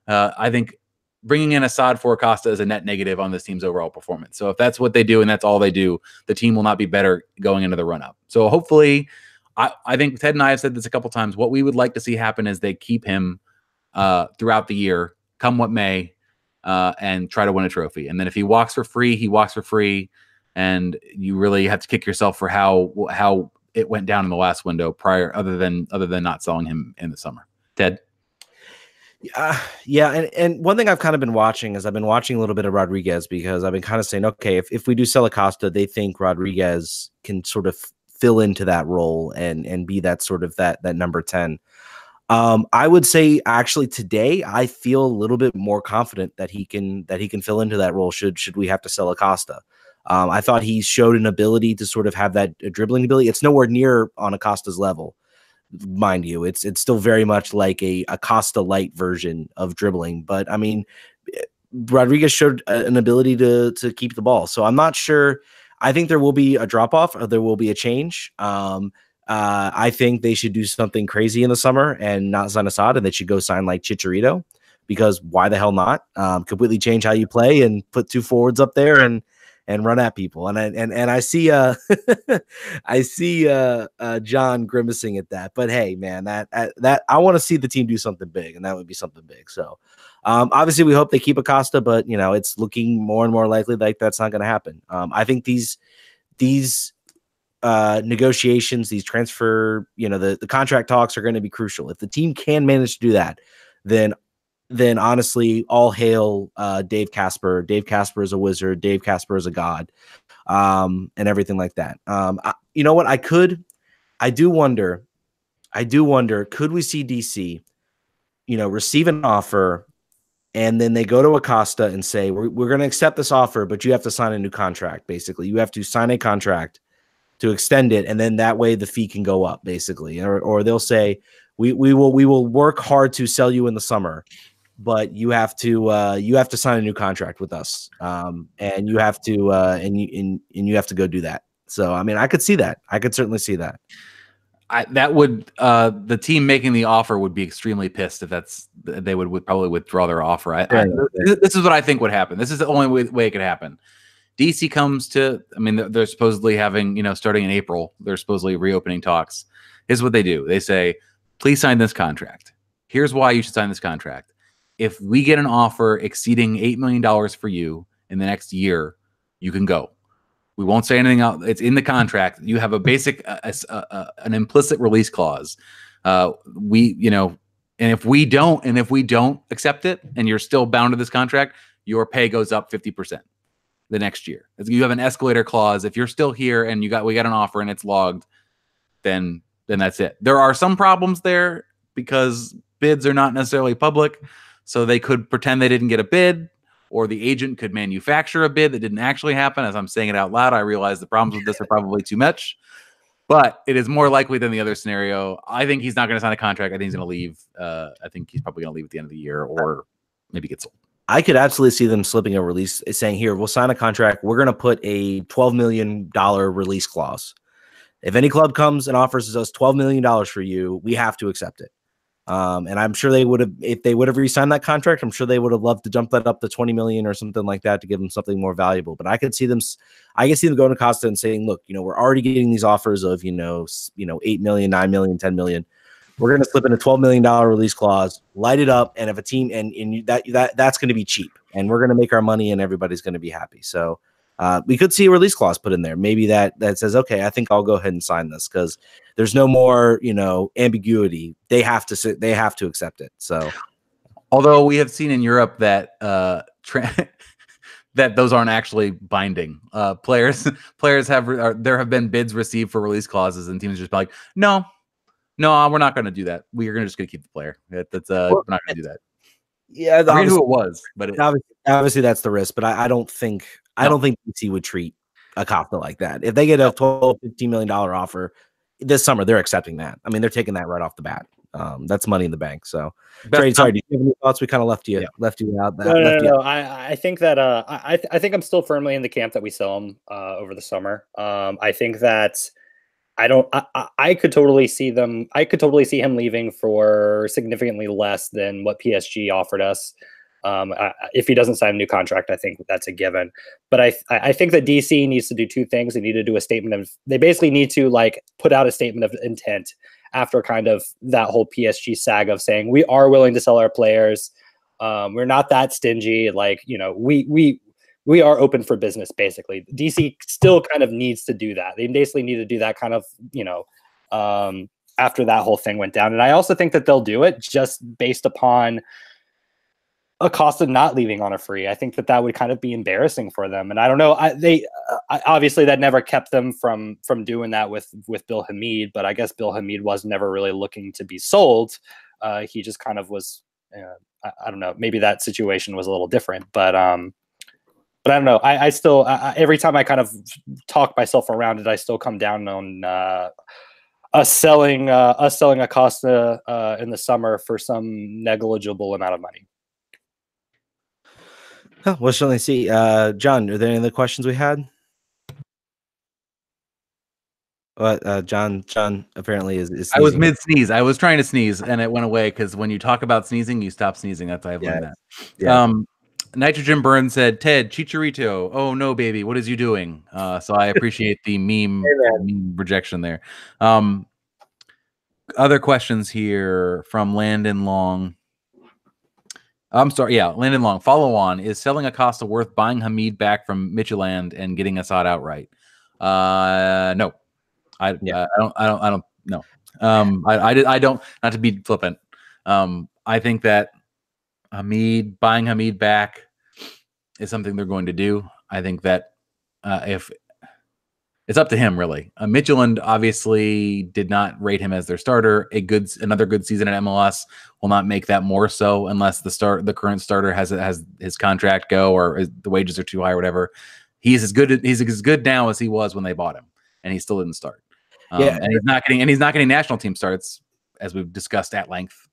I think bringing in Assad for Acosta is a net negative on this team's overall performance. So if that's what they do and that's all they do, the team will not be better going into the run-up. So hopefully, I think Ted and I have said this a couple times, what we would like to see happen is they keep him throughout the year, come what may, and try to win a trophy. And then if he walks for free, he walks for free. And you really have to kick yourself for how it went down in the last window prior, other than not selling him in the summer. Ted? Yeah, and one thing I've kind of been watching is I've been watching a little bit of Rodriguez, because I've been kind of saying, okay, if we do sell Acosta, they think Rodriguez can sort of fill into that role and be that sort of that number 10. I would say actually today I feel a little bit more confident that he can fill into that role should we have to sell Acosta. I thought he showed an ability to sort of have that dribbling ability. It's nowhere near on Acosta's level, mind you. It's still very much like a Acosta light version of dribbling. But I mean, Rodriguez showed an ability to keep the ball. So I'm not sure. I think there will be a drop off, or there will be a change. I think they should do something crazy in the summer and not sign Assad, and they should go sign like Chicharito, because why the hell not? Completely change how you play and put two forwards up there and run at people. And I see I see John grimacing at that. But hey, man, that I want to see the team do something big, and that would be something big. So obviously we hope they keep Acosta, but you know, it's looking more and more likely like that's not going to happen. I think these negotiations, these transfer, you know, the contract talks are going to be crucial. If the team can manage to do that, then honestly, all hail Dave Casper. Dave Casper is a wizard. Dave Casper is a god, and everything like that. You know what? I do wonder, could we see DC, you know, receive an offer, and then they go to Acosta and say, we're going to accept this offer, but you have to sign a new contract. Basically, you have to sign a contract to extend it, and then that way the fee can go up, basically. Or they'll say, we will work hard to sell you in the summer, but you have to sign a new contract with us, and you have to you have to go do that. So I mean, I could see that. I could certainly see that. That would the team making the offer would be extremely pissed if they would probably withdraw their offer. This is what I think would happen. This is the only way it could happen. DC comes to, I mean, they're supposedly having, you know, starting in April, they're supposedly reopening talks. Here's what they do. They say, please sign this contract. Here's why you should sign this contract. If we get an offer exceeding $8 million for you in the next year, you can go. We won't say anything else. It's in the contract. You have a basic, an implicit release clause. You know, and if we don't accept it, and you're still bound to this contract, your pay goes up 50% the next year. You have an escalator clause. If you're still here and we got an offer and it's logged, then that's it. There are some problems there because bids are not necessarily public, so they could pretend they didn't get a bid, or the agent could manufacture a bid that didn't actually happen. As I'm saying it out loud, I realize the problems with this are probably too much, but it is more likely than the other scenario. I think he's not going to sign a contract. I think he's going to leave. I think he's probably going to leave at the end of the year, or maybe get sold. I could absolutely see them slipping a release, saying, here, we'll sign a contract. We're going to put a $12 million release clause. If any club comes and offers us $12 million for you, we have to accept it. And I'm sure they would have, if they would have re-signed that contract, I'm sure they would have loved to jump that up to 20 million or something like that to give them something more valuable. But I could see them going to Costa and saying, look, you know, we're already getting these offers of, 8 million, 9 million, 10 million. We're going to slip in a $12 million release clause, light it up, and if a team and that's going to be cheap, and we're going to make our money, and everybody's going to be happy. So we could see a release clause put in there, maybe that says, okay, I think I'll go ahead and sign this because there's no more ambiguity. They have to accept it. So, although we have seen in Europe that that those aren't actually binding. Players there have been bids received for release clauses, and teams just be like, no, we're not going to do that. We're just going to keep the player. We're not going to do that. Yeah, I forget who it was, but obviously that's the risk. But I don't think DC would treat Acosta like that. If they get a $12-15 million offer this summer, they're accepting that. I mean, they're taking that right off the bat. That's money in the bank. So, Best sorry, do you have any thoughts? We kind of left you out. No. I think that I think I'm still firmly in the camp that we sell him over the summer. I think that I could totally see them. I could totally see him leaving for significantly less than what PSG offered us. If he doesn't sign a new contract, I think that's a given. But I think that DC needs to do two things. They need to do a statement of. They basically need to like put out a statement of intent after kind of that whole PSG saga of saying we are willing to sell our players. We're not that stingy. Like, you know, we are open for business, basically. DC still kind of needs to do that. They basically need to do that kind of, you know, after that whole thing went down. And I also think that they'll do it just based upon Acosta not leaving on a free. I think that that would kind of be embarrassing for them. And I don't know, obviously that never kept them from doing that with Bill Hamid, but I guess Bill Hamid was never really looking to be sold. He just kind of was, I don't know, maybe that situation was a little different, but I don't know. I still, every time I kind of talk myself around it, I still come down on us selling Acosta in the summer for some negligible amount of money. Oh, we'll certainly see. John, are there any other questions we had? John apparently is sneezing. I was mid sneeze. I was trying to sneeze and it went away because when you talk about sneezing, you stop sneezing. That's why I've learned that. Yeah. Nitrogen Burn said, Ted, Chicharito. Oh no, baby, what is you doing? So I appreciate the meme rejection there. Other questions here from Landon Long. I'm sorry, yeah, Landon Long. Follow on. Is selling Acosta worth buying Hamid back from Midtjylland and getting Assad outright? No. I don't know. I don't, not to be flippant. I think that buying Hamid back is something they're going to do. I think that if it's up to him, really. Midtjylland obviously did not rate him as their starter. Another good season at MLS will not make that more so unless the current starter has his contract go or the wages are too high or whatever. He's as good now as he was when they bought him, and he still didn't start. And he's not getting national team starts, as we've discussed at length.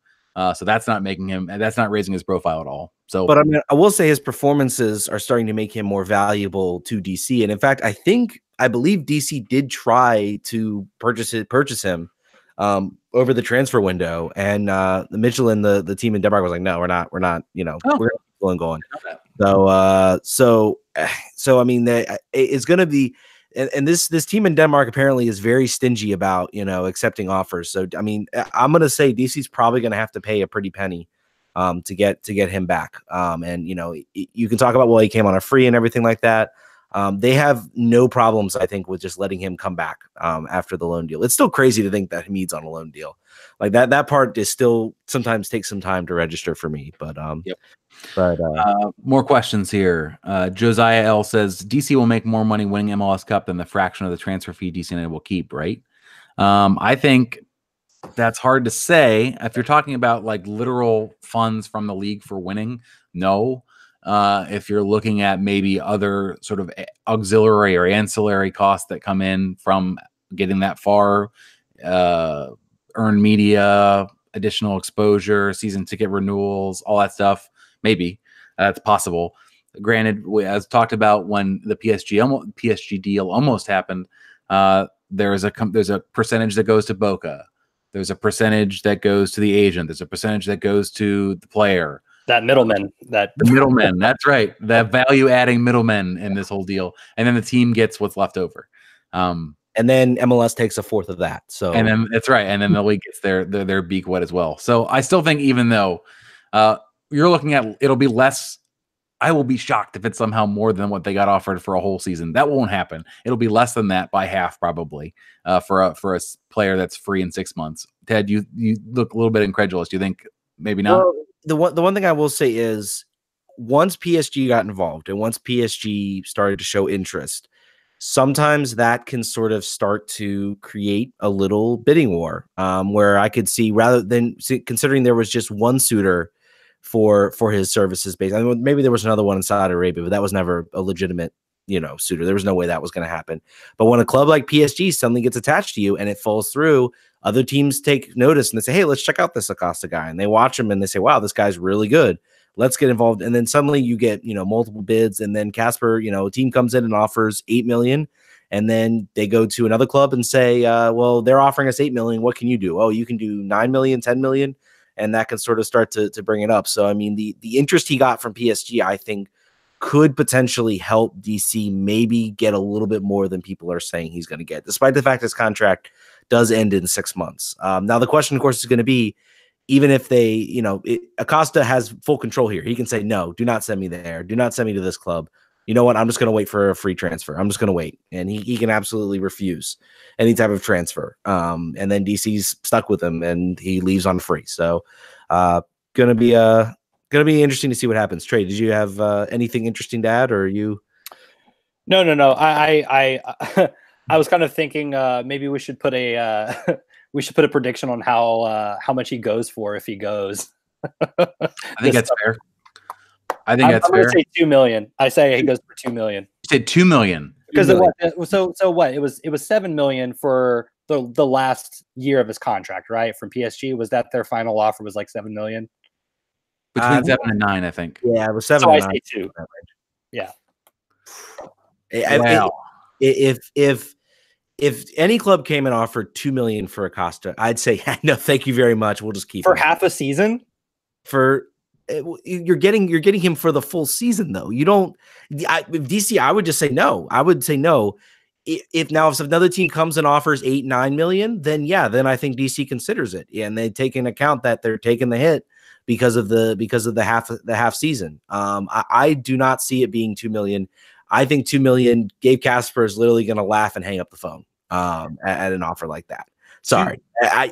So that's not raising his profile at all. So, but I mean, I will say his performances are starting to make him more valuable to DC. And in fact, I believe DC did try to purchase him over the transfer window, and the Michelin, the team in Denmark was like, no, we're not. You know, we're going. So I mean, it's going to be. And this team in Denmark apparently is very stingy about, you know, accepting offers. So I mean, I'm gonna say DC's probably gonna have to pay a pretty penny to get him back. And you know, you can talk about, well, he came on a free and everything like that. They have no problems, I think, with just letting him come back after the loan deal. It's still crazy to think that Hamid's on a loan deal. Like that part is still sometimes takes some time to register for me. But yep. But more questions here. Josiah L says DC will make more money winning MLS Cup than the fraction of the transfer fee DC United will keep, right? I think that's hard to say. If you're talking about like literal funds from the league for winning, no. If you're looking at maybe other sort of auxiliary or ancillary costs that come in from getting that far, earned media, additional exposure, season ticket renewals, all that stuff, maybe that's possible. Granted, as talked about when the PSG deal almost happened, there's a percentage that goes to Boca. There's a percentage that goes to the agent. There's a percentage that goes to the player. The middleman. That's right. That value-adding middleman in this whole deal. And then the team gets what's left over. And then MLS takes a fourth of that. So, and then that's right. And then the league gets their beak wet as well. So I still think, even though you're looking at, it'll be less. I will be shocked if it's somehow more than what they got offered for a whole season. That won't happen. It'll be less than that by half, probably, for a player that's free in 6 months. Ted, you look a little bit incredulous. Do you think maybe not? Well, the one thing I will say is, once PSG got involved and once PSG started to show interest, sometimes that can sort of start to create a little bidding war, where I could see, rather than considering there was just one suitor for his services based. I mean, maybe there was another one in Saudi Arabia, but that was never a legitimate, suitor. There was no way that was going to happen. But when a club like PSG suddenly gets attached to you and it falls through, other teams take notice and they say, hey, let's check out this Acosta guy. And they watch him and they say, wow, this guy's really good. Let's get involved. And then suddenly you get, multiple bids. And then Casper, a team comes in and offers $8 million. And then they go to another club and say, well, they're offering us $8 million. What can you do? Oh, you can do $9 million, $10 million. And that can sort of start to bring it up. So, I mean, the interest he got from PSG, I think, could potentially help DC maybe get a little bit more than people are saying he's going to get, despite the fact his contract does end in 6 months. Now, the question, of course, is going to be, even if they, Acosta has full control here. He can say, no, do not send me there. Do not send me to this club. You know what? I'm just going to wait for a free transfer. I'm just going to wait. And he can absolutely refuse any type of transfer. And then DC's stuck with him and he leaves on free. So going to be interesting to see what happens. Trey, did you have anything interesting to add, or are you? No. I was kind of thinking maybe we should put a prediction on how much he goes for if he goes. I think that's fair. I'm fair. Going to say $2 million. I say he goes for $2 million. You said $2 million because so what? It was $7 million for the last year of his contract, right? From PSG, was that their final offer? Was like $7 million. Between 7 and 9, I think. Yeah, it was 7. So and I 9. say 2. Yeah. Wow. If any club came and offered $2 million for Acosta, I'd say no, thank you very much. We'll just keep for him. half a season. You're getting him for the full season, though. You don't. DC, I would just say no. I would say no. If another team comes and offers $8-9 million, then I think DC considers it, and they take into account that they're taking the hit because of the half season. I do not see it being $2 million. I think $2 million, Gabe Casper is literally going to laugh and hang up the phone at an offer like that. Sorry,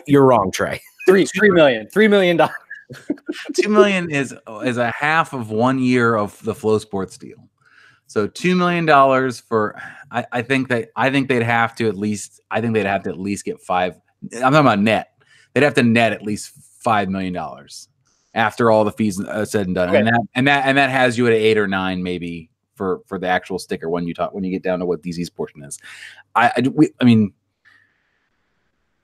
you're wrong, Trey. $3 million. $3 million. $2 million is a half of 1 year of the Flow Sports deal. So $2 million for I think they'd have to at least get 5. I'm talking about net. They'd have to net at least $5 million after all the fees said and done. Okay. And that has you at 8 or 9 maybe for the actual sticker when you get down to what DC's portion is. I mean,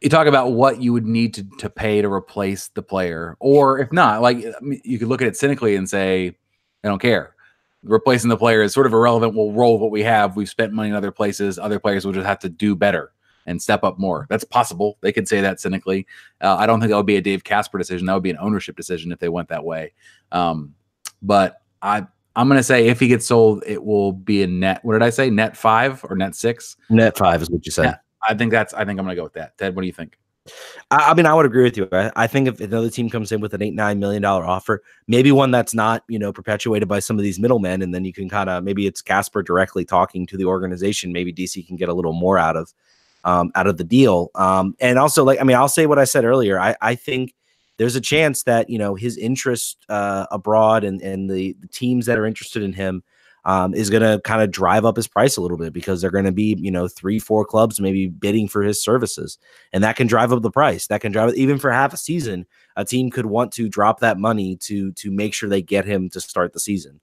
you talk about what you would need to pay to replace the player, or if not, you could look at it cynically and say, I don't care. Replacing the player is sort of irrelevant. We'll roll with what we have. We've spent money in other places. Other players will just have to do better and step up more. That's possible. They could say that cynically. I don't think that would be a Dave Casper decision. That would be an ownership decision if they went that way. But I'm going to say if he gets sold, it will be a net. What did I say? Net 5 or net 6? Net 5 is what you said. Yeah. I think I'm going to go with that. Ted, what do you think? I mean, I would agree with you. I think if another team comes in with an $8-9 million offer, maybe one that's not, perpetuated by some of these middlemen, and then you can maybe it's Casper directly talking to the organization. Maybe DC can get a little more out of the deal. And also, I'll say what I said earlier. I think there's a chance that, his interest abroad and the teams that are interested in him is going to kind of drive up his price a little bit, because they're going to be, 3-4 clubs maybe bidding for his services. And that can drive up the price. That can drive, even for half a season, a team could want to drop that money to make sure they get him to start the season.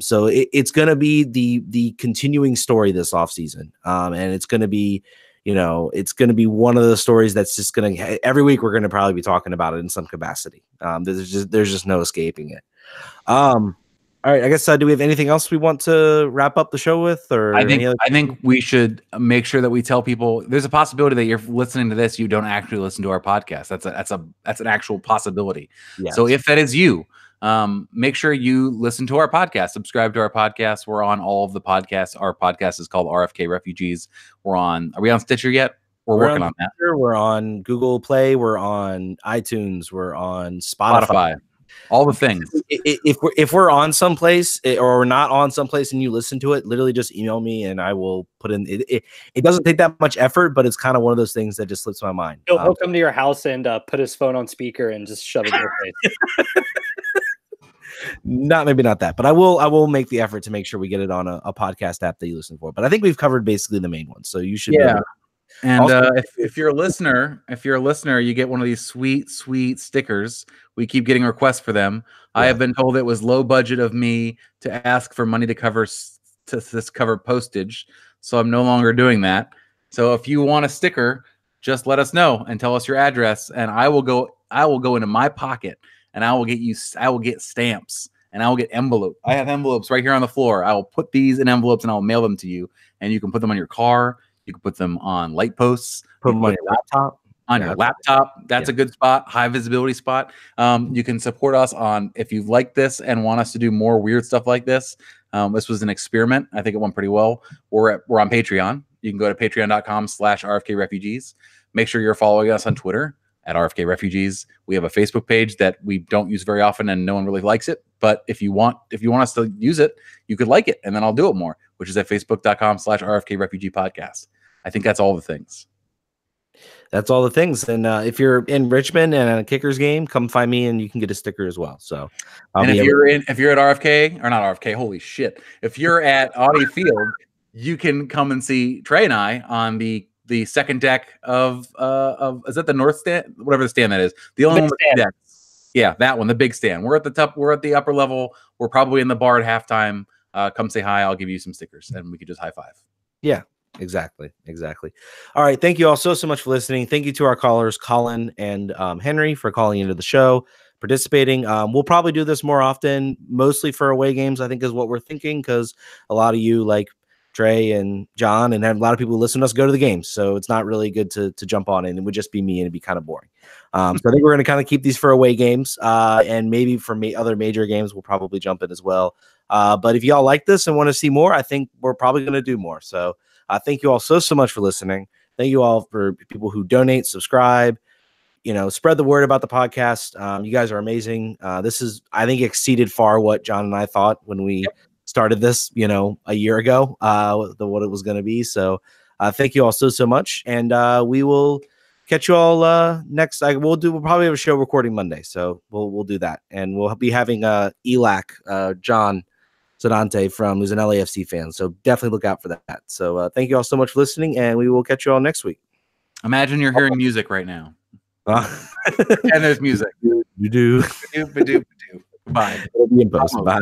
So it's going to be the continuing story this offseason. And it's going to be, it's going to be one of the stories that's just going to, every week we're going to probably be talking about it in some capacity. There's just no escaping it. All right, I guess do we have anything else we want to wrap up the show with? Or I think we should make sure that we tell people there's a possibility that you're listening to this, you don't actually listen to our podcast. That's an actual possibility. Yes. So if that is you, make sure you listen to our podcast, subscribe to our podcast. We're on all of the podcasts. Our podcast is called RFK Refugees. Are we on Stitcher yet? We're working on that. We're on Google Play. We're on iTunes. We're on Spotify. All the things. If we're on someplace or we're not on someplace and you listen to it, literally just email me and I will put in it. It doesn't take that much effort, but it's kind of one of those things that just slips my mind. He'll come to your house and put his phone on speaker and just shove it in your face. Maybe not that, but I will make the effort to make sure we get it on a podcast app that you listen for. But I think we've covered basically the main ones, so you should. Yeah. And also, if you're a listener, you get one of these sweet stickers. We keep getting requests for them. Yeah. I have been told it was low budget of me to ask for money to cover to cover postage, so I'm no longer doing that. So if you want a sticker, just let us know and tell us your address, and I will go into my pocket and I will get stamps and I will get envelopes. I have envelopes right here on the floor. I will put these in envelopes and I will mail them to you, and you can put them on your car. You can put them on light posts. Put them on your laptop. On your laptop. That's a good spot, high visibility spot. You can support us on, if you like this and want us to do more weird stuff like this. This was an experiment. I think it went pretty well. We're on Patreon. You can go to patreon.com/RFK Refugees. Make sure you're following us on Twitter at RFK Refugees. We have a Facebook page that we don't use very often and no one really likes it. But if you want us to use it, you could like it and then I'll do it more, which is at facebook.com/RFK Refugee Podcast. I think that's all the things. That's all the things. And if you're in Richmond and a Kickers game, come find me and you can get a sticker as well. So, if you're at RFK or not RFK, holy shit! If you're at Audi Field, you can come and see Trey and I on the second deck of is that the north stand, whatever the stand that is, the only one with the deck. Yeah, that one, the big stand. We're at the top. We're at the upper level. We're probably in the bar at halftime. Come say hi. I'll give you some stickers and we could just high five. Yeah. Exactly. All right. Thank you all so much for listening. Thank you to our callers, Colin and Henry, for calling into the show, participating. We'll probably do this more often, mostly for away games, I think is what we're thinking, because a lot of you, like Trey and John, and have a lot of people who listen to us, go to the games. So it's not really good to jump on it. It would just be me and it'd be kind of boring. So I think we're going to kind of keep these for away games, and maybe for other major games, we'll probably jump in as well. But if y'all like this and want to see more, I think we're probably going to do more. So thank you all so much for listening. Thank you all for people who donate, subscribe, spread the word about the podcast. You guys are amazing. This is, I think, exceeded far what John and I thought when we started this, a year ago, what it was going to be. So thank you all so much. And we will catch you all next. We'll probably have a show recording Monday. So we'll do that. And we'll be having ELAC, John Sedante who's an LAFC fan. So definitely look out for that. So thank you all so much for listening, and we will catch you all next week. Imagine you're hearing music right now. And there's music. You do. Bye. It'll be in post. Bye.